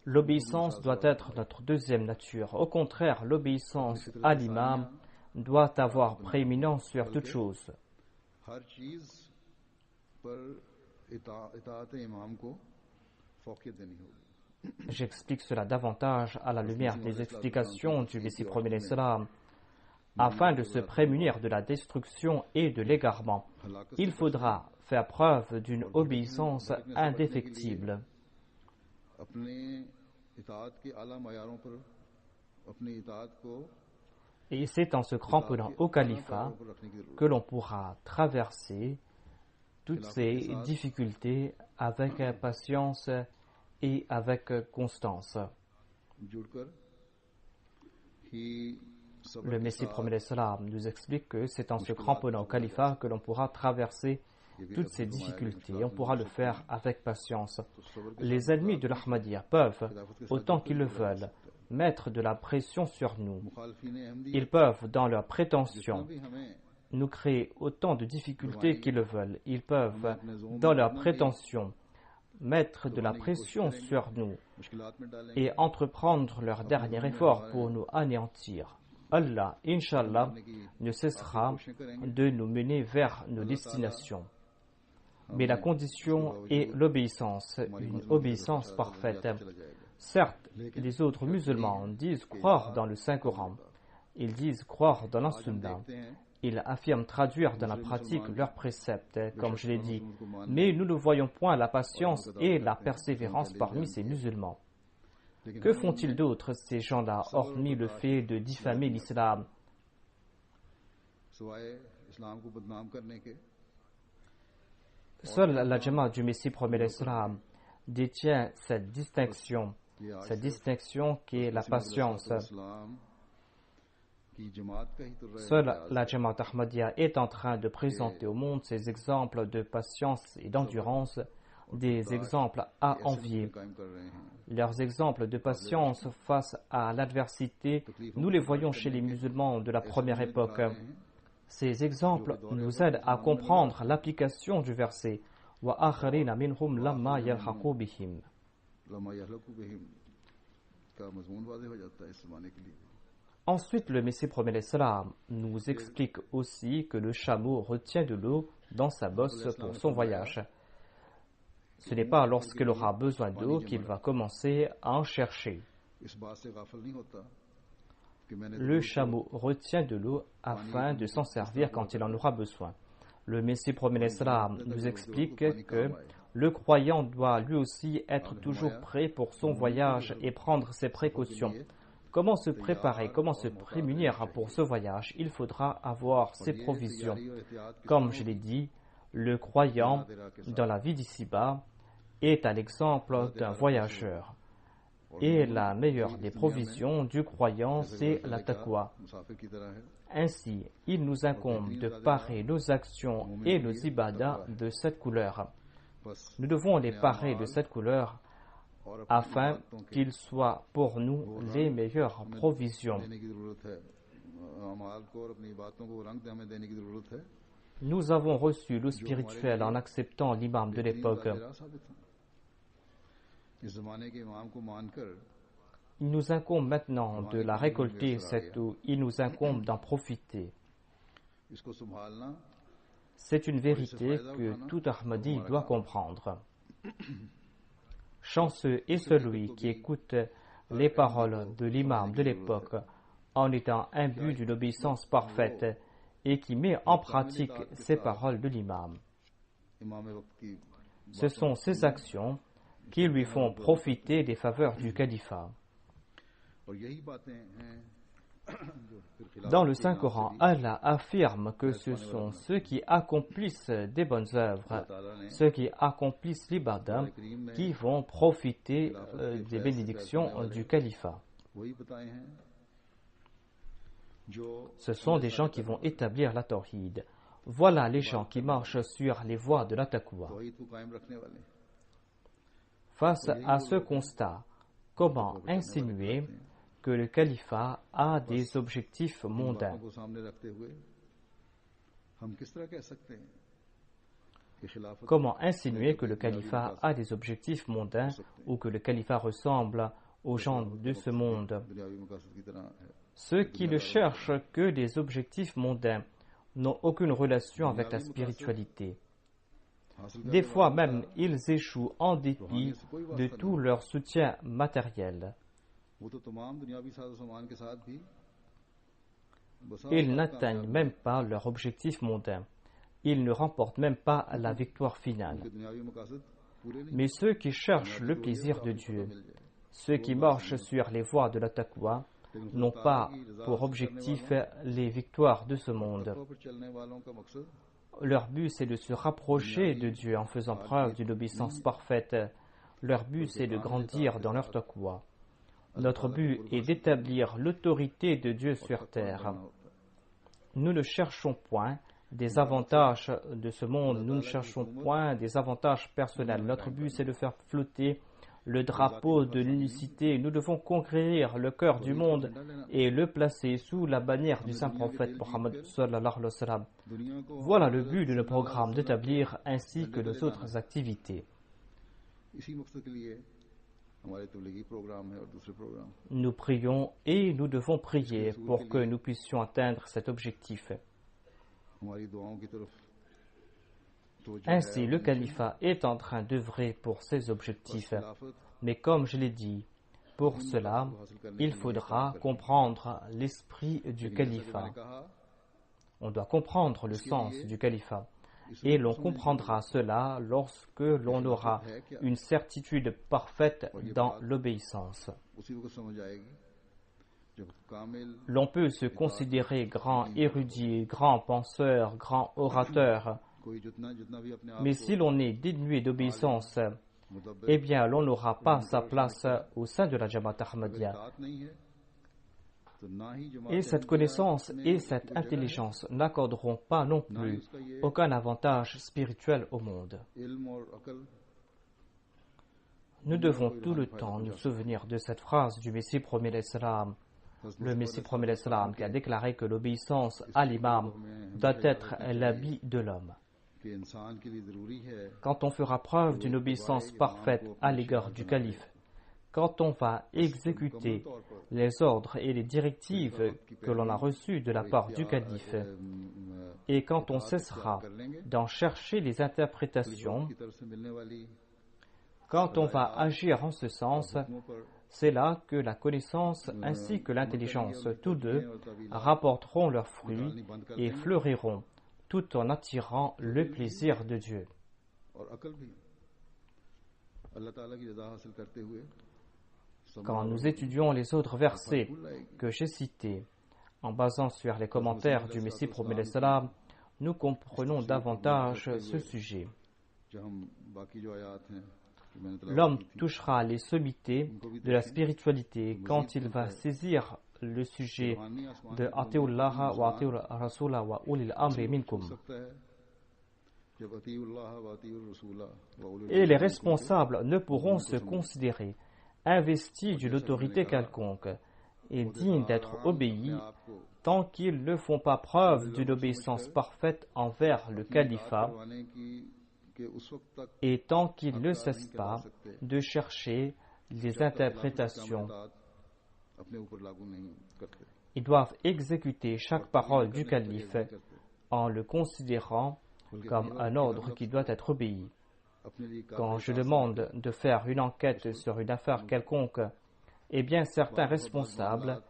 L'obéissance doit être notre deuxième nature. Au contraire, l'obéissance à l'imam doit avoir prééminence sur toute chose. J'explique cela davantage à la lumière des explications du Messie premier l'Islam. Afin de se prémunir de la destruction et de l'égarement, il faudra faire preuve d'une obéissance indéfectible. Et c'est en se cramponnant au califat que l'on pourra traverser toutes ces difficultés avec patience et avec constance. Le Messie promet l'Islam nous explique que c'est en se cramponnant au califat que l'on pourra traverser toutes ces difficultés. On pourra le faire avec patience. Les ennemis de l'Ahmadiyya peuvent, autant qu'ils le veulent, mettre de la pression sur nous. Ils peuvent, dans leur prétention, nous créer autant de difficultés qu'ils le veulent. Ils peuvent, dans leur prétention, mettre de la pression sur nous et entreprendre leur dernier effort pour nous anéantir. Allah, Inch'Allah, ne cessera de nous mener vers nos destinations. Mais la condition est l'obéissance, une obéissance parfaite. Certes, les autres musulmans disent croire dans le Saint-Coran, ils disent croire dans la Sunna, ils affirment traduire dans la pratique leurs préceptes, comme je l'ai dit, mais nous ne voyons point la patience et la persévérance parmi ces musulmans. Que font-ils d'autre, ces gens-là, hormis le fait de diffamer l'islam? Seule la Jamaat du Messie premier l'Islam détient cette distinction qui est la patience. Seule la Jamaat Ahmadiyya est en train de présenter au monde ces exemples de patience et d'endurance, des exemples à envier. Leurs exemples de patience face à l'adversité, nous les voyons chez les musulmans de la première époque. Ces exemples nous aident à comprendre l'application du verset « Wa akharina minhum lamma yalhaqu bihim ». Ensuite, le Messie promet l'Islam nous explique aussi que le chameau retient de l'eau dans sa bosse pour son voyage. Ce n'est pas lorsqu'il aura besoin d'eau qu'il va commencer à en chercher. Le chameau retient de l'eau afin de s'en servir quand il en aura besoin. Le Messie promet l'Islam nous explique que le croyant doit lui aussi être toujours prêt pour son voyage et prendre ses précautions. Comment se préparer, comment se prémunir pour ce voyage? Il faudra avoir ses provisions. Comme je l'ai dit, le croyant dans la vie d'ici-bas est à l'exemple d'un voyageur. Et la meilleure des provisions du croyant, c'est la taqwa. Ainsi, il nous incombe de parer nos actions et nos ibadas de cette couleur. Nous devons les parer de cette couleur afin qu'ils soient pour nous les meilleures provisions. Nous avons reçu l'eau spirituelle en acceptant l'imam de l'époque. Il nous incombe maintenant de la récolter, cette eau. Il nous incombe d'en profiter. C'est une vérité que tout Ahmadi doit comprendre. Chanceux est celui qui écoute les paroles de l'imam de l'époque en étant imbu d'une obéissance parfaite et qui met en pratique ces paroles de l'imam. Ce sont ces actions qui lui font profiter des faveurs du califat. Dans le Saint-Coran, Allah affirme que ce sont ceux qui accomplissent des bonnes œuvres, ceux qui accomplissent l'ibadah, qui vont profiter des bénédictions du califat. Ce sont des gens qui vont établir la tawhid. Voilà les gens qui marchent sur les voies de la taqwa. Face à ce constat, comment insinuer que le califat a des objectifs mondains? Comment insinuer que le califat a des objectifs mondains ou que le califat ressemble aux gens de ce monde? Ceux qui ne cherchent que des objectifs mondains n'ont aucune relation avec la spiritualité. Des fois même, ils échouent en dépit de tout leur soutien matériel. Ils n'atteignent même pas leur objectif mondain. Ils ne remportent même pas la victoire finale. Mais ceux qui cherchent le plaisir de Dieu, ceux qui marchent sur les voies de la taqwa, n'ont pas pour objectif les victoires de ce monde. Leur but, c'est de se rapprocher de Dieu en faisant preuve d'une obéissance parfaite. Leur but, c'est de grandir dans leur taqwa. Notre but est d'établir l'autorité de Dieu sur terre. Nous ne cherchons point des avantages de ce monde, nous ne cherchons point des avantages personnels. Notre but, c'est de faire flotter le drapeau de l'unicité. Nous devons conquérir le cœur du monde et le placer sous la bannière du saint prophète Mohammed sallallahu alayhi wa sallam. Voilà le but de nos programmes, d'établir ainsi que nos autres activités. Nous prions et nous devons prier pour que nous puissions atteindre cet objectif. Ainsi, le califat est en train d'œuvrer pour ces objectifs. Mais comme je l'ai dit, pour cela, il faudra comprendre l'esprit du califat. On doit comprendre le sens du califat. et l'on comprendra cela lorsque l'on aura une certitude parfaite dans l'obéissance. L'on peut se considérer grand érudit, grand penseur, grand orateur, mais si l'on est dénué d'obéissance, eh bien l'on n'aura pas sa place au sein de la Jamaat Ahmadiyya. Et cette connaissance et cette intelligence n'accorderont pas non plus aucun avantage spirituel au monde. Nous devons tout le temps nous souvenir de cette phrase du Messie premier l'Islam. Le Messie premier l'Islam qui a déclaré que l'obéissance à l'imam doit être l'habit de l'homme. Quand on fera preuve d'une obéissance parfaite à l'égard du calife, quand on va exécuter les ordres et les directives que l'on a reçus de la part du calife, et quand on cessera d'en chercher les interprétations, quand on va agir en ce sens, c'est là que la connaissance ainsi que l'intelligence, tous deux, rapporteront leurs fruits et fleuriront, tout en attirant le plaisir de Dieu. Quand nous étudions les autres versets que j'ai cités, en basant sur les commentaires du Messie promet l'Islam, nous comprenons davantage ce sujet. L'homme touchera les sommités de la spiritualité quand il va saisir le sujet de Atiullah wa Atiul Rasula wa Ulil Amri Minkum. Et les responsables ne pourront se considérer investis d'une autorité quelconque et dignes d'être obéis tant qu'ils ne font pas preuve d'une obéissance parfaite envers le califat et tant qu'ils ne cessent pas de chercher les interprétations. Ils doivent exécuter chaque parole du calife en le considérant comme un ordre qui doit être obéi. Quand je demande de faire une enquête sur une affaire quelconque, eh bien certains responsables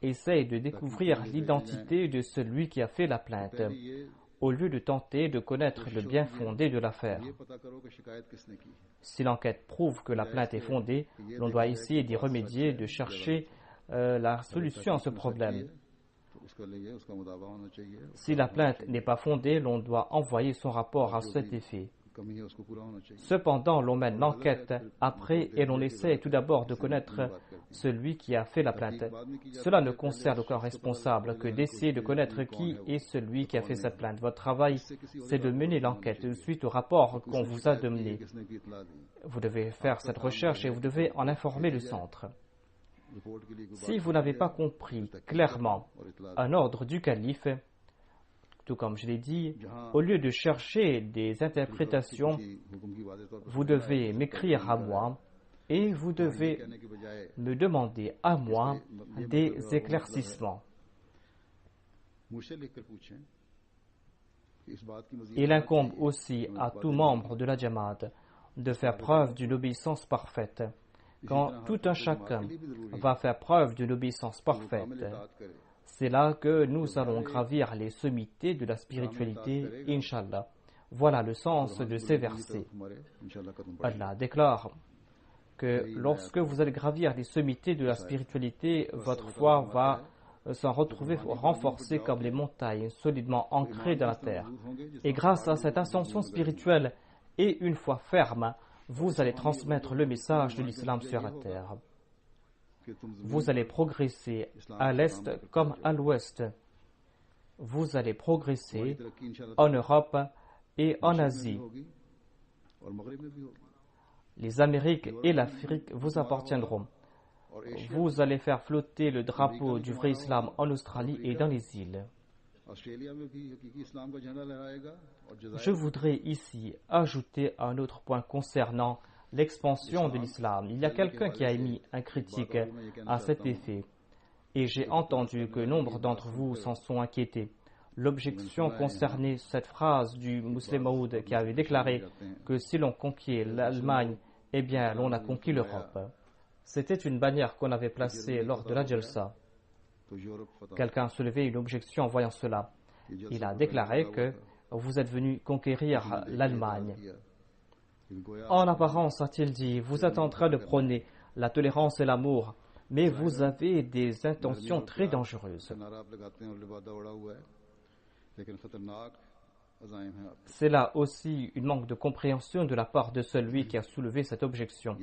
essayent de découvrir l'identité de celui qui a fait la plainte, au lieu de tenter de connaître le bien fondé de l'affaire. Si l'enquête prouve que la plainte est fondée, l'on doit essayer d'y remédier, de chercher la solution à ce problème. Si la plainte n'est pas fondée, l'on doit envoyer son rapport à cet effet. Cependant, l'on mène l'enquête après et l'on essaie tout d'abord de connaître celui qui a fait la plainte. Cela ne concerne aucun responsable que d'essayer de connaître qui est celui qui a fait cette plainte. Votre travail, c'est de mener l'enquête suite au rapport qu'on vous a donné. Vous devez faire cette recherche et vous devez en informer le centre. Si vous n'avez pas compris clairement un ordre du calife, tout comme je l'ai dit, au lieu de chercher des interprétations, vous devez m'écrire à moi et vous devez me demander à moi des éclaircissements. Il incombe aussi à tout membre de la Jamaat de faire preuve d'une obéissance parfaite. Quand tout un chacun va faire preuve d'une obéissance parfaite, c'est là que nous allons gravir les sommités de la spiritualité, Inch'Allah. Voilà le sens de ces versets. Allah déclare que lorsque vous allez gravir les sommités de la spiritualité, votre foi va s'en retrouver renforcée comme les montagnes, solidement ancrées dans la terre. Et grâce à cette ascension spirituelle et une foi ferme, vous allez transmettre le message de l'islam sur la terre. Vous allez progresser à l'est comme à l'ouest. Vous allez progresser en Europe et en Asie. Les Amériques et l'Afrique vous appartiendront. Vous allez faire flotter le drapeau du vrai islam en Australie et dans les îles. Je voudrais ici ajouter un autre point concernant l'expansion de l'islam. Il y a quelqu'un qui a émis un critique à cet effet et j'ai entendu que nombre d'entre vous s'en sont inquiétés. L'objection concernait cette phrase du Muslim Maud qui avait déclaré que si l'on conquiert l'Allemagne, eh bien l'on a conquis l'Europe. C'était une bannière qu'on avait placée lors de la Jalsa. Quelqu'un a soulevé une objection en voyant cela. Il a déclaré que vous êtes venu conquérir l'Allemagne. En apparence, a-t-il dit, vous êtes en train de prôner la tolérance et l'amour, mais vous avez des intentions très dangereuses. C'est là aussi une manque de compréhension de la part de celui qui a soulevé cette objection.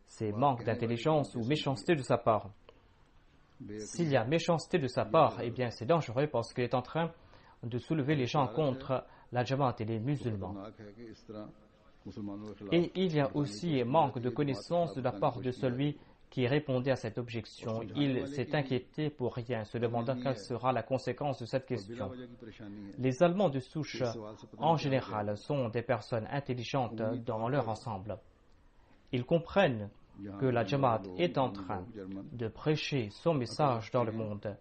C'est manque d'intelligence ou méchanceté de sa part. S'il y a méchanceté de sa part, eh bien c'est dangereux parce qu'il est en train de soulever les gens contre la Jamaat et les musulmans. Et il y a aussi manque de connaissance de la part de celui qui répondait à cette objection. Il s'est inquiété pour rien, se demandant quelle sera la conséquence de cette question. Les Allemands de souche, en général, sont des personnes intelligentes dans leur ensemble. Ils comprennent que la Jamaat est en train de prêcher son message dans le monde.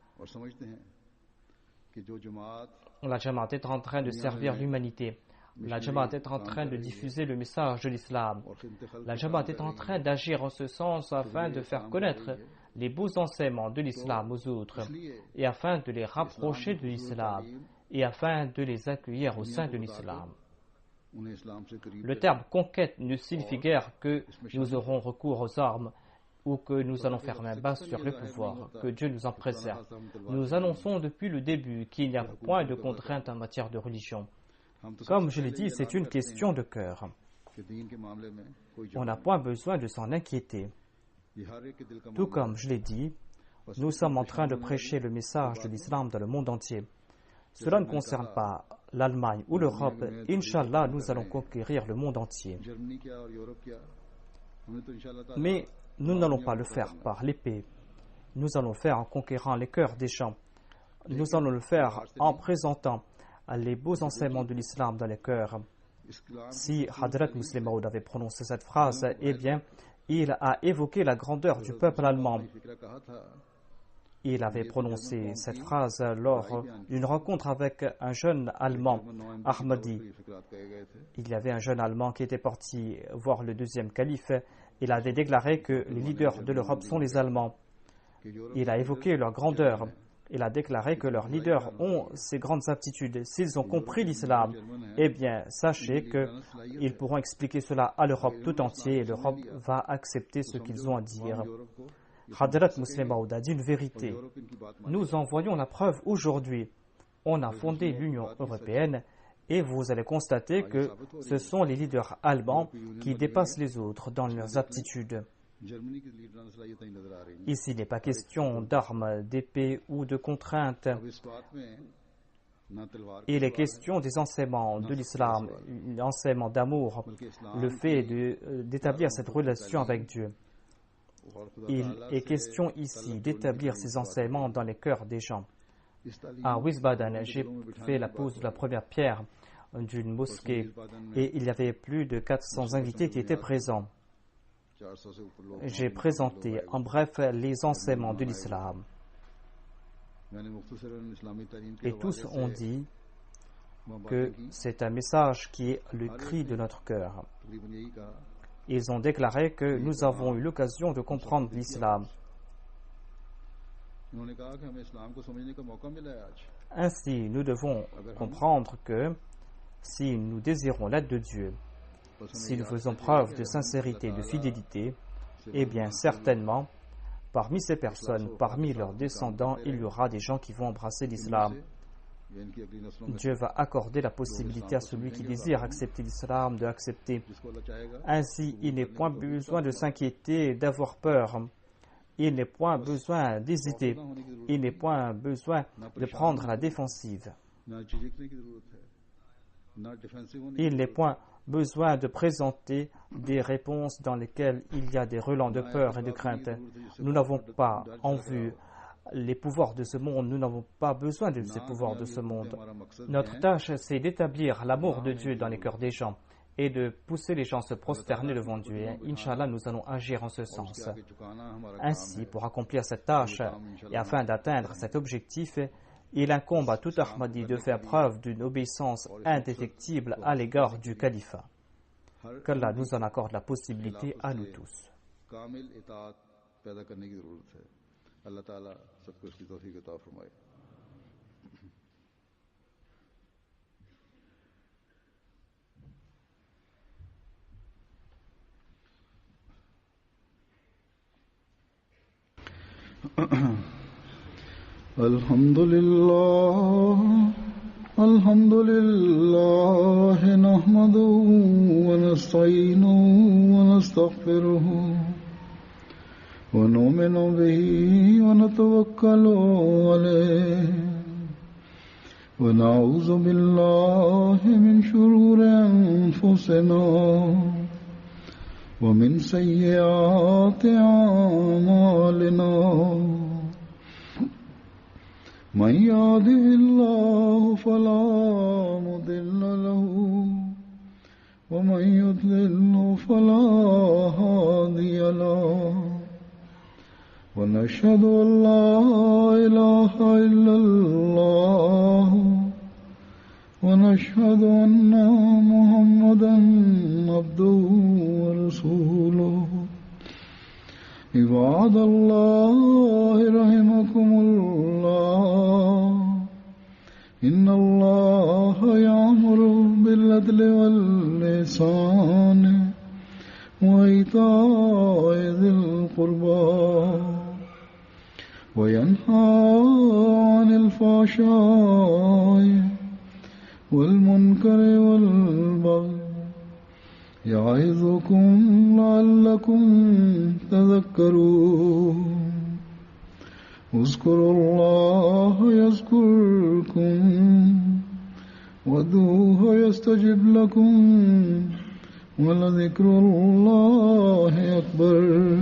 La Jamaat est en train de servir l'humanité. La Jamaat est en train de diffuser le message de l'islam. La Jamaat est en train d'agir en ce sens afin de faire connaître les beaux enseignements de l'islam aux autres et afin de les rapprocher de l'islam et afin de les accueillir au sein de l'islam. Le terme conquête ne signifie guère que nous aurons recours aux armes ou que nous allons faire main basse sur le pouvoir, que Dieu nous en préserve. Nous annonçons depuis le début qu'il n'y a point de contrainte en matière de religion. Comme je l'ai dit, c'est une question de cœur. On n'a point besoin de s'en inquiéter. Tout comme je l'ai dit, nous sommes en train de prêcher le message de l'islam dans le monde entier. Cela ne concerne pas l'Allemagne ou l'Europe. Inch'Allah, nous allons conquérir le monde entier. Mais nous n'allons pas le faire par l'épée. Nous allons le faire en conquérant les cœurs des gens. Nous allons le faire en présentant les beaux enseignements de l'islam dans les cœurs. Si Hadrat Muslim Maud avait prononcé cette phrase, eh bien, il a évoqué la grandeur du peuple allemand. Il avait prononcé cette phrase lors d'une rencontre avec un jeune Allemand, Ahmadi. Il y avait un jeune Allemand qui était parti voir le deuxième calife. Il avait déclaré que les leaders de l'Europe sont les Allemands. Il a évoqué leur grandeur. Il a déclaré que leurs leaders ont ces grandes aptitudes. S'ils ont compris l'islam, eh bien, sachez qu'ils pourront expliquer cela à l'Europe tout entière et l'Europe va accepter ce qu'ils ont à dire. Hadrat Muslim Maud a dit une vérité. Nous en voyons la preuve aujourd'hui. On a fondé l'Union européenne et vous allez constater que ce sont les leaders allemands qui dépassent les autres dans leurs aptitudes. Ici, il n'est pas question d'armes, d'épées ou de contraintes. Il est question des enseignements de l'islam, l'enseignement d'amour, le fait d'établir cette relation avec Dieu. Il est question ici d'établir ces enseignements dans les cœurs des gens. À Wiesbaden, j'ai fait la pose de la première pierre d'une mosquée et il y avait plus de 400 invités qui étaient présents. J'ai présenté en bref les enseignements de l'islam. Et tous ont dit que c'est un message qui est le cri de notre cœur. Ils ont déclaré que nous avons eu l'occasion de comprendre l'islam. Ainsi, nous devons comprendre que si nous désirons l'aide de Dieu, si nous faisons preuve de sincérité et de fidélité, eh bien certainement, parmi ces personnes, parmi leurs descendants, il y aura des gens qui vont embrasser l'islam. Dieu va accorder la possibilité à celui qui désire accepter l'islam de l'accepter. Ainsi, il n'est point besoin de s'inquiéter et d'avoir peur. Il n'est point besoin d'hésiter. Il n'est point besoin de prendre la défensive. Il n'est point besoin de présenter des réponses dans lesquelles il y a des relents de peur et de crainte. Nous n'avons pas en vue les pouvoirs de ce monde, nous n'avons pas besoin de ces pouvoirs de ce monde. Notre tâche, c'est d'établir l'amour de Dieu dans les cœurs des gens et de pousser les gens à se prosterner devant Dieu. Et Inch'Allah, nous allons agir en ce sens. Ainsi, pour accomplir cette tâche et afin d'atteindre cet objectif, il incombe à tout Ahmadi de faire preuve d'une obéissance indéfectible à l'égard du califat. Qu'Allah nous en accorde la possibilité à nous tous. اللہ تعالیٰ سب کو اس کی توفیق عطا فرمائے. الحمد لله نحمده ونستعينه ونستغفره ونؤمن به ونتوكل عليه ونعوذ بالله من شرور أنفسنا ومن سيئات أعمالنا من يهده الله فلا مضل له ومن يضلل فلا هادي له ونشهد أن لا إله إلا الله ونشهد أن محمدا عبده ورسوله عباد الله رحمكم الله إن الله يأمر بالعدل والإحسان وإيتاء ذي القربى وينهى عن الفحشاء والمنكر والبغي يعظكم لعلكم تذكرون اذكروا الله يذكركم وادعوه يستجب لكم ولذكر الله أكبر